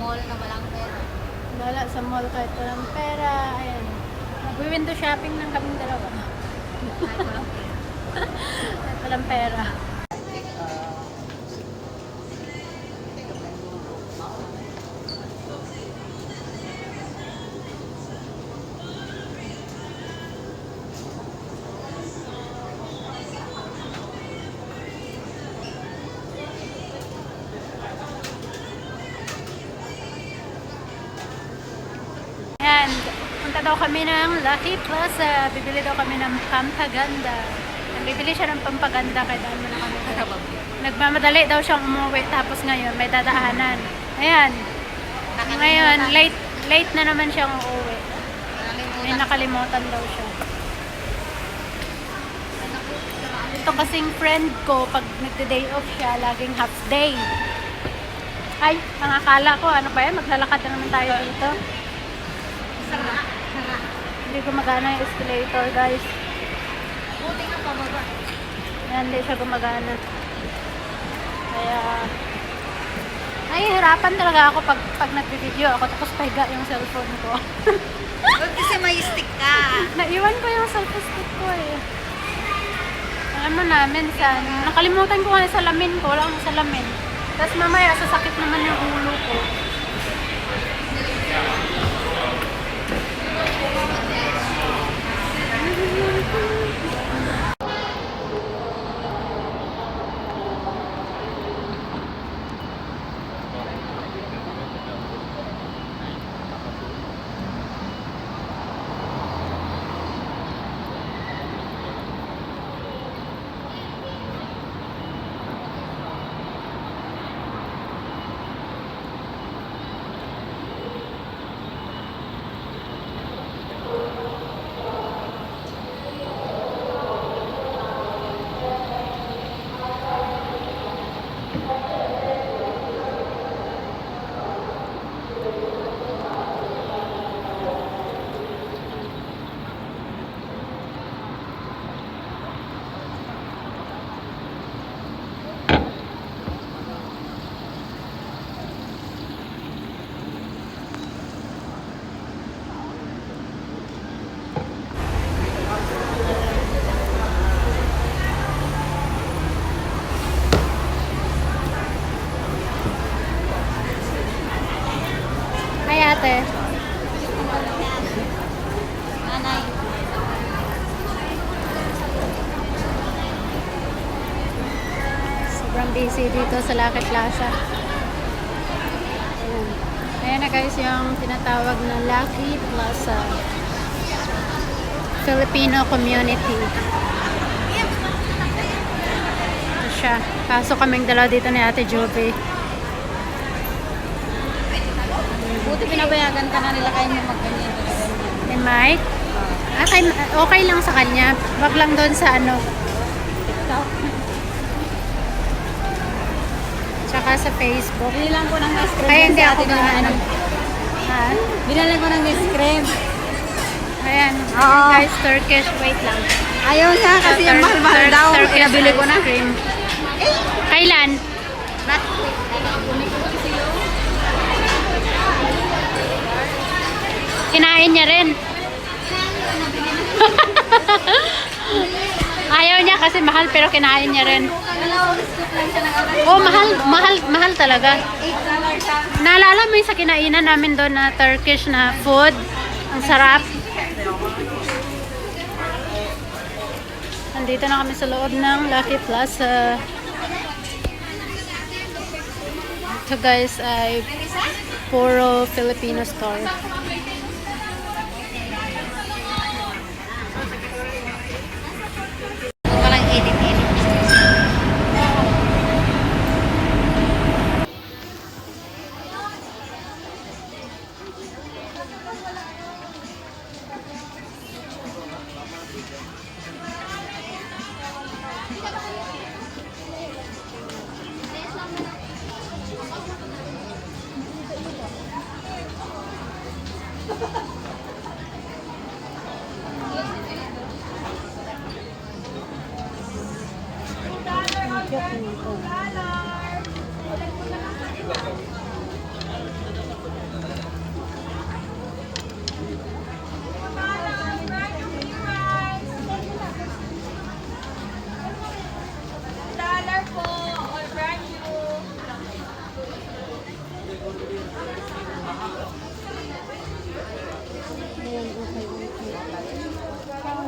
mall na walang pera. Wala sa mall kahit walang pera. Ayan. Nag-window shopping ng kaming dalawa. Kahit walang pera. Kahit walang pera. Ayan, punta daw kami ng Lucky Plaza. Bibili daw kami ng pampaganda. Bibili siya ng pampaganda kaya daan mo na kami. Nagmamadali daw siyang umuwi tapos ngayon may dadaanan. Ayan. Ngayon, late na naman siyang uuwi. May nakalimutan daw siya. Ito kasing friend ko, pag nagda-day off siya, laging half day. Ay, ang akala ko, ano ba yan? Maglalakad na naman tayo dito. Hindi gumagana yung escalator, guys. Buti nga pababa. Yan, hindi siya gumagana. Kaya, nahihirapan talaga ako pag nag-video ako tapos pahiga yung cellphone ko. Huwag kasi may stick ka. Naiwan ko yung cellphone stick ko eh. Alam mo na, minsan, nakalimutan ko nga yung salamin ko. Wala akong salamin. Tapos mamaya, sasakit naman yung ulo ko. Hi ate. Nanay. Sobrang busy dito sa Lucky Plaza. Ayan. Ayan na guys yung tinatawag na Lucky Plaza. Filipino community. Ito siya. Pasok kaming dalawa dito ni Ate Joby. Buti pinabayagan ka na nila kayo magganyan. Ni Mike. Okay lang sa kanya. Wag lang doon sa ano. Tsaka sa Facebook. Binilang ko ng ice cream. Kaya hindi ako ano. Ha? Binilang ko ng ice cream. Ayan. Oo. Guys, Turkish. Wait lang. Ayaw niya kasi yung mahal-mahal daw. Turkish Pinabili ko na. ice cream. Kailan? Kinain niya rin. Ayaw niya kasi mahal pero kinain niya rin. Oh, mahal talaga. Naalala mo yung sa kinainan namin doon na Turkish na food? Ang sarap. Nandito na kami sa loob ng Lucky Plaza. Ito guys ay puro Filipino store. Walang edit-edit.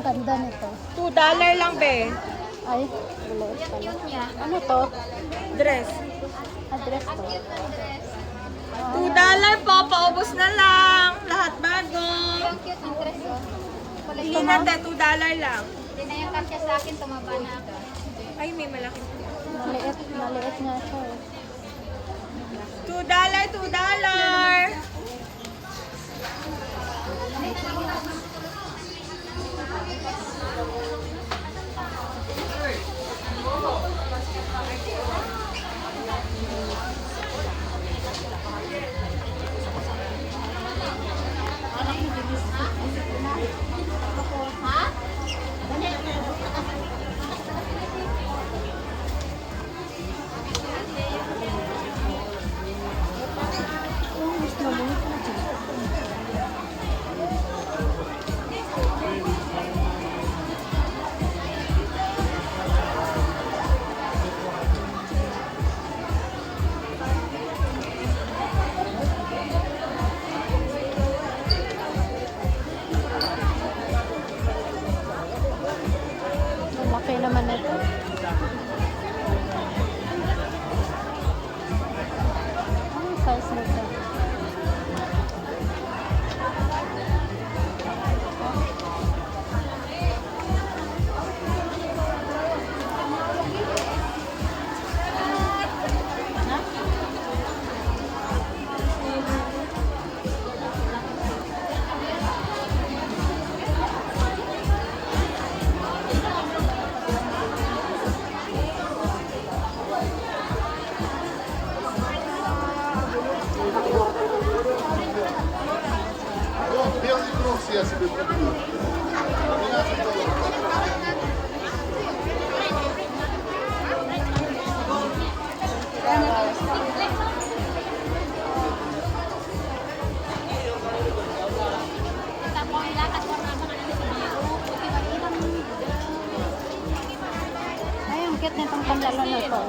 Ang ganda nito. $2 lang, be. Ay, maliit pala. Ano to? Dress. Address to. $2 po, paubos na lang. Lahat bago. Cute ang dress, oh. Hindi na, te, $2 lang. Hindi na yung kasya sa akin, tumaba na ako. Ay, may malaki. Maliit nga siya eh. $2. Ang laki naman nito. Anong size nito? Birazcık çok siyasi bir durum. Ay, ang cute nitong pantalon na to.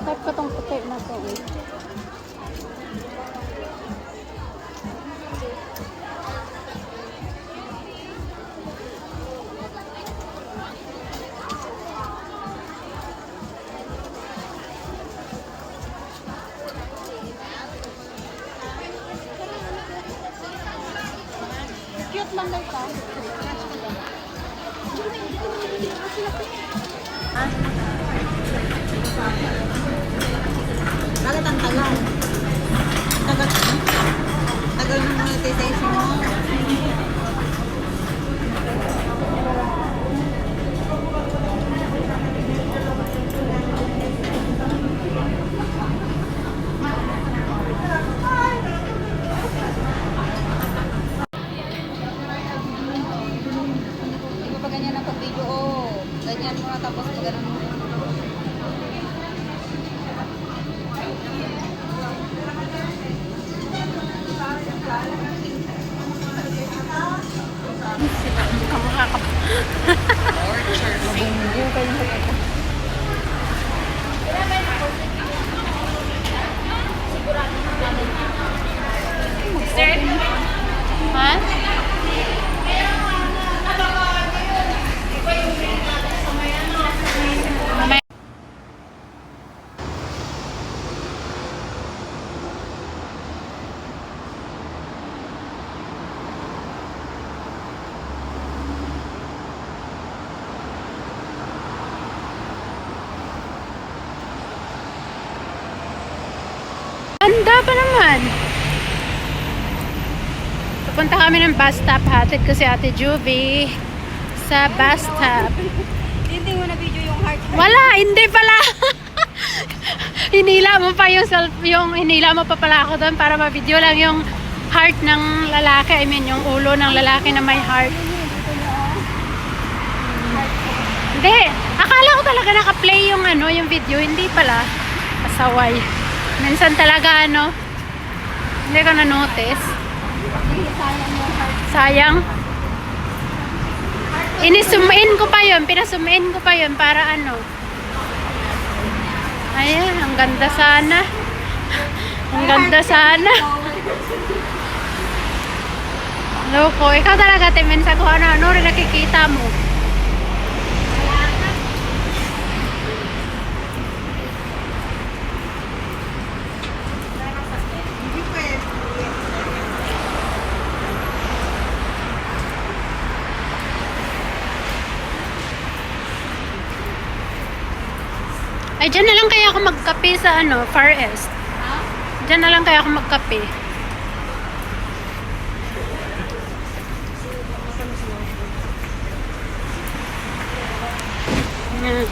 Type ko tong puti na to eh. Cute lang daw ito. Bakit ang tagal? Tagal ng monetization mo. Hindi mo pa ganyan ang pag-video, oh. Ganyan mo na tapos pag ganun mo. Kamukha ka. Mabunggo kayo sa ito. Ha? Mamaya. Ganda pa naman. Pupunta kami ng bus stop. Hatid ko si Ate Juvie sa bus stop. Hindi mo na video yung heart. Wala, hindi pala. Hinila mo pa yung hinila mo pa pala ako doon para ma-video lang yung heart ng lalaki. I mean, yung ulo ng lalaki na may heart. Hindi. Akala ko talaga naka-play yung ano, yung video. Hindi pala. Pasaway. Minsan talaga ano, hindi ko na-notice. Sayang. Inisum-in ko pa yun. Pinasum-in ko pa yun para ano. Ayan, ang ganda sana. Ang ganda sana. Loko, ikaw talaga timin sa kung ano rin nakikita mo. Ay, dyan na lang kaya ako magkape sa ano, Far East. Dyan na lang kaya ako magkape. Yan.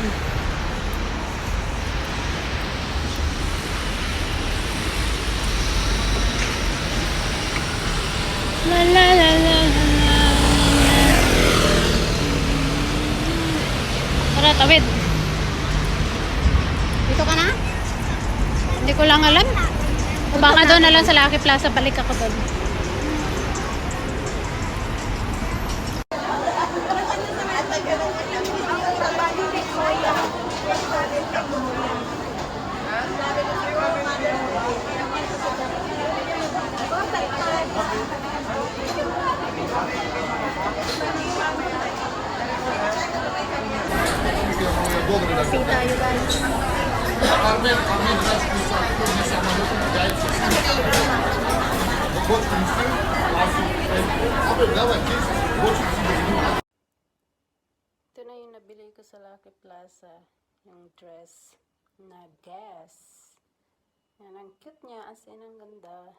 La la la la la. Tara, tawid. Dito ka na? Hindi ko lang alam. O baka doon na lang sa Lucky Plaza, balik ako doon. Kasi tayo guys. Армен, здравствуйте. Не самолет, яйца. Вот, давай, здесь очень сильно. Ito na yung nabili ko sa Lucky Plaza. Yung dress na Guess. Yan, ang cute niya. As in, ang ganda.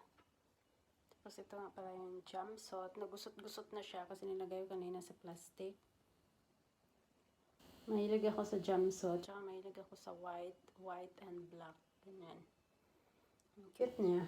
Tapos ito nga pala yung jumpsuit. Nagusot-gusot na siya kasi nilagay ko kanina sa plastic. Mahilig ako sa jumpsuit. Tsaka mahilig ako sa white and black. Ganyan. Ang cute niya.